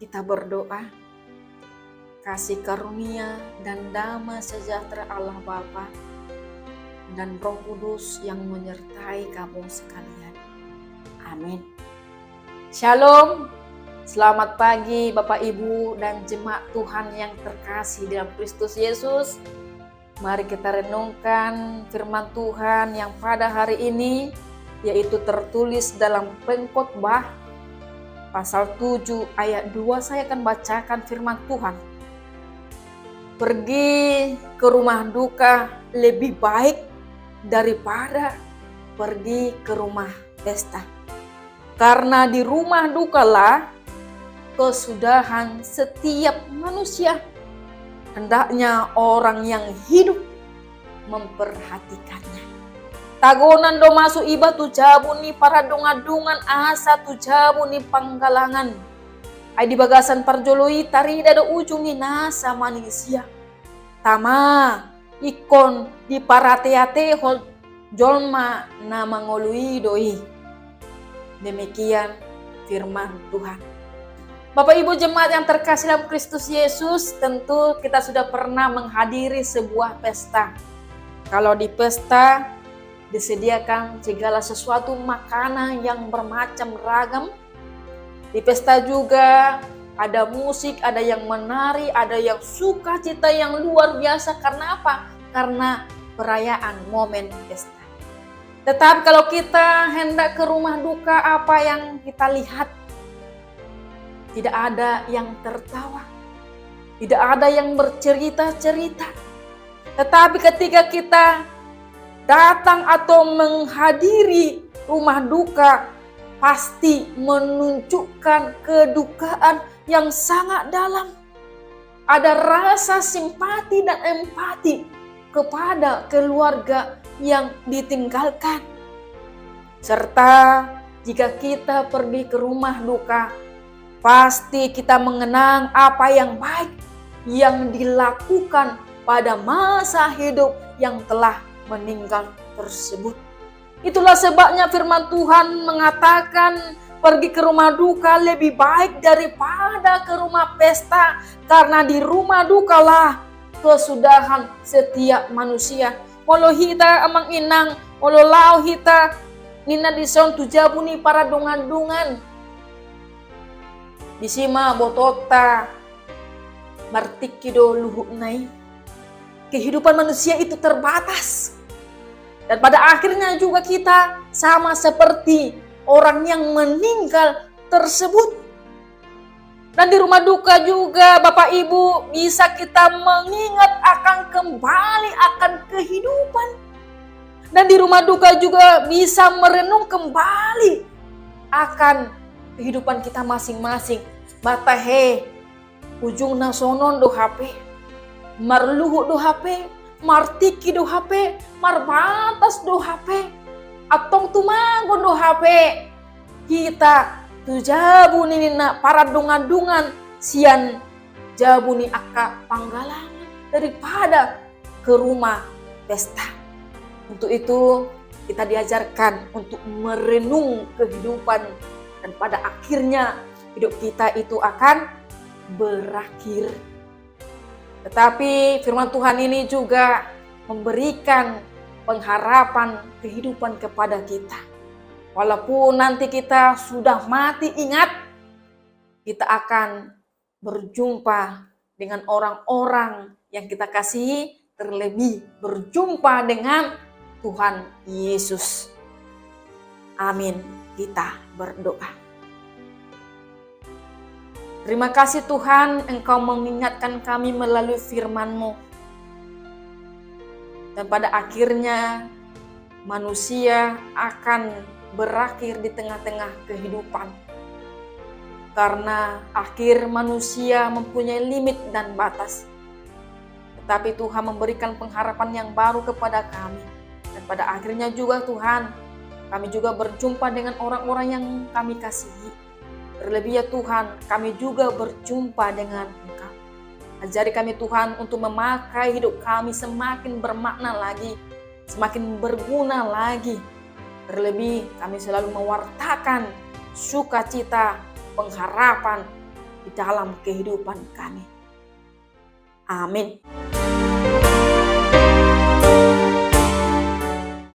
Kita berdoa, kasih karunia dan damai sejahtera Allah Bapa dan Roh Kudus yang menyertai kamu sekalian. Amin. Shalom, selamat pagi Bapak Ibu dan jemaat Tuhan yang terkasih dalam Kristus Yesus. Mari kita renungkan firman Tuhan yang pada hari ini, yaitu tertulis dalam Pengkhotbah pasal 7 ayat 2. Saya akan bacakan firman Tuhan. Pergi ke rumah duka lebih baik daripada pergi ke rumah pesta. Karena di rumah dukalah kesudahan setiap manusia. Hendaknya orang yang hidup memperhatikannya. Tagonan do masuk iba tu jabu ni para dungan-dungan asa tu jabu ni panggalangan. Ay di bagasan parjoloi tarida do ujung ni nasa manusia. Tama ikon di parate-ate hol jolma na mangolui doi. Demikian firman Tuhan. Bapak Ibu jemaat yang terkasih dalam Kristus Yesus, tentu kita sudah pernah menghadiri sebuah pesta. Kalau di pesta disediakan segala sesuatu makanan yang bermacam ragam. Di pesta juga ada musik, ada yang menari, ada yang sukacita yang luar biasa. Karena apa? Karena perayaan momen pesta. Tetapi kalau kita hendak ke rumah duka, apa yang kita lihat? Tidak ada yang tertawa, tidak ada yang bercerita-cerita. Tetapi ketika kita datang atau menghadiri rumah duka, pasti menunjukkan kedukaan yang sangat dalam. Ada rasa simpati dan empati kepada keluarga yang ditinggalkan. Serta jika kita pergi ke rumah duka, pasti kita mengenang apa yang baik yang dilakukan pada masa hidup yang telah meninggal tersebut. Itulah sebabnya firman Tuhan mengatakan pergi ke rumah duka lebih baik daripada ke rumah pesta, karena di rumah dukalah kesudahan setiap manusia. Walau hita amang inang, walau lau hita nina dison tujabuni para dungan-dungan. Disima botota martikido luhuk nai. Kehidupan manusia itu terbatas. Dan pada akhirnya juga kita sama seperti orang yang meninggal tersebut. Dan di rumah duka juga Bapak Ibu bisa kita mengingat akan kembali akan kehidupan. Dan di rumah duka juga bisa merenung kembali akan kehidupan kita masing-masing. Batahe ujung nasonon do HP, marluhu do HP, martiki do HP, marbatas do HP, atong tumangon do HP. Kita tu jabu ni na para dungan-dungan sian jabu ni aka panggalangan daripada ke rumah pesta. Untuk itu kita diajarkan untuk merenung kehidupan, dan pada akhirnya hidup kita itu akan berakhir. Tetapi firman Tuhan ini juga memberikan pengharapan kehidupan kepada kita. Walaupun nanti kita sudah mati, ingat, kita akan berjumpa dengan orang-orang yang kita kasihi, terlebih berjumpa dengan Tuhan Yesus. Amin. Kita berdoa. Terima kasih Tuhan, Engkau mengingatkan kami melalui firman-Mu. Dan pada akhirnya manusia akan berakhir di tengah-tengah kehidupan. Karena akhir manusia mempunyai limit dan batas. Tetapi Tuhan memberikan pengharapan yang baru kepada kami. Dan pada akhirnya juga Tuhan, kami juga berjumpa dengan orang-orang yang kami kasihi. Terlebih ya Tuhan, kami juga berjumpa dengan Engkau. Ajari kami Tuhan untuk memakai hidup kami semakin bermakna lagi, semakin berguna lagi. Terlebih kami selalu mewartakan sukacita, pengharapan di dalam kehidupan kami. Amin.